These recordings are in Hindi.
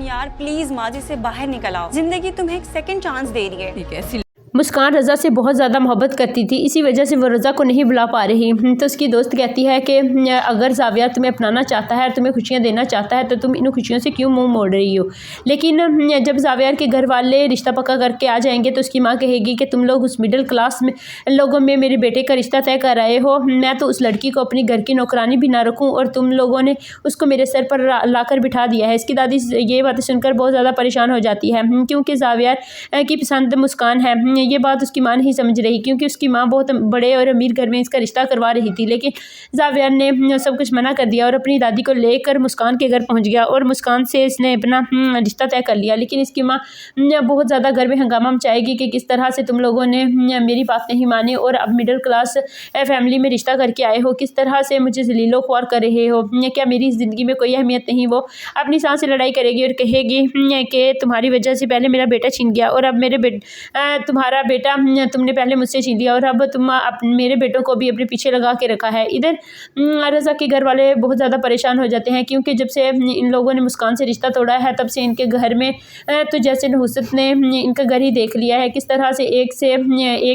मुस्कान यार प्लीज माजी से बाहर निकल आओ, जिंदगी तुम्हें एक सेकंड चांस दे रही है। ठीक है। मुस्कान रज़ा से बहुत ज़्यादा मोहब्बत करती थी, इसी वजह से वो रज़ा को नहीं बुला पा रही। तो उसकी दोस्त कहती है कि अगर ज़ाविया तुम्हें अपनाना चाहता है, तुम्हें खुशियाँ देना चाहता है, तो तुम इन खुशियों से क्यों मुंह मोड़ रही हो। लेकिन जब ज़ाविया के घर वाले रिश्ता पक्का करके आ जाएंगे तो उसकी माँ कहेगी कि तुम लोग उस मिडिल क्लास में लोगों में मेरे बेटे का रिश्ता तय कर रहे हो, मैं तो उस लड़की को अपनी घर की नौकरानी भी ना रखूँ और तुम लोगों ने उसको मेरे सर पर लाकर बिठा दिया है। इसकी दादी ये बातें सुनकर बहुत ज़्यादा परेशान हो जाती है, क्योंकि ज़ाविया की पसंद मुस्कान है। ये बात उसकी माँ नहीं समझ रही, क्योंकि उसकी माँ बहुत बड़े और अमीर घर में इसका रिश्ता करवा रही थी। लेकिन ज़ाविया ने सब कुछ मना कर दिया और अपनी दादी को लेकर मुस्कान के घर पहुंच गया और मुस्कान से इसने अपना रिश्ता तय कर लिया। लेकिन इसकी माँ बहुत ज़्यादा घर में हंगामा मचाएगी कि किस तरह से तुम लोगों ने मेरी बात नहीं मानी और अब मिडिल क्लास फैमिली में रिश्ता करके आए हो, किस तरह से मुझे जलीलो ख्वार कर रहे हो, क्या मेरी ज़िंदगी में कोई अहमियत नहीं। वो अपनी सांस से लड़ाई करेगी और कहेगी कि तुम्हारी वजह से पहले मेरा बेटा छीन गया और अब तुम्हारा बेटा तुमने पहले मुझसे छीन लिया और अब तुम मेरे बेटों को भी अपने पीछे लगा के रखा है। इधर रज़ा के घर वाले बहुत ज़्यादा परेशान हो जाते हैं, क्योंकि जब से इन लोगों ने मुस्कान से रिश्ता तोड़ा है तब से इनके घर में तो जैसे नहुसत ने इनका घर ही देख लिया है। किस तरह से एक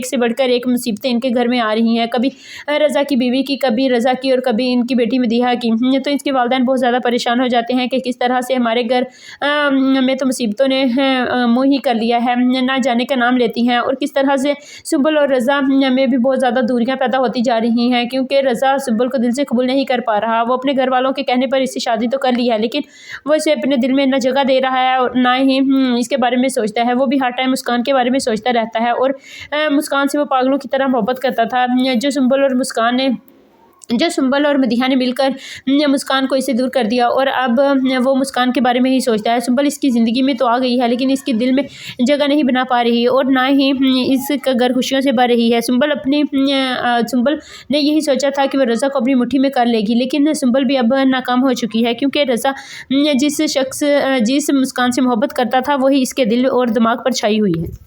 से बढ़कर एक मुसीबतें इनके घर में आ रही हैं, कभी रज़ा की बीवी की, कभी रज़ा की और कभी इनकी बेटी मदीहा की। तो इसके वालिदैन बहुत ज़्यादा परेशान हो जाते हैं कि किस तरह से हमारे घर में तो मुसीबतों ने मुँह ही कर लिया है, ना जाने का नाम लेती हैं। और किस तरह से सुंबल और रज़ा में भी बहुत ज़्यादा दूरियां पैदा होती जा रही हैं, क्योंकि रज़ा सुंबल को दिल से कबूल नहीं कर पा रहा। वो अपने घर वालों के कहने पर इससे शादी तो कर ली है, लेकिन वो इसे अपने दिल में ना जगह दे रहा है और ना ही इसके बारे में सोचता है। वो भी हर टाइम मुस्कान के बारे में सोचता रहता है और मुस्कान से वो पागलों की तरह मोहब्बत करता था। जो सुंबल और मदीहा ने मिलकर मुस्कान को इससे दूर कर दिया और अब वो मुस्कान के बारे में ही सोचता है। सुंबल इसकी ज़िंदगी में तो आ गई है, लेकिन इसके दिल में जगह नहीं बना पा रही और ना ही इसका घर खुशियों से भर रही है। सुंबल ने यही सोचा था कि वह रज़ा को अपनी मुट्ठी में कर लेगी, लेकिन सुंबल भी अब नाकाम हो चुकी है, क्योंकि रज़ा जिस मुस्कान से मोहब्बत करता था वही इसके दिल और दिमाग पर छाई हुई है।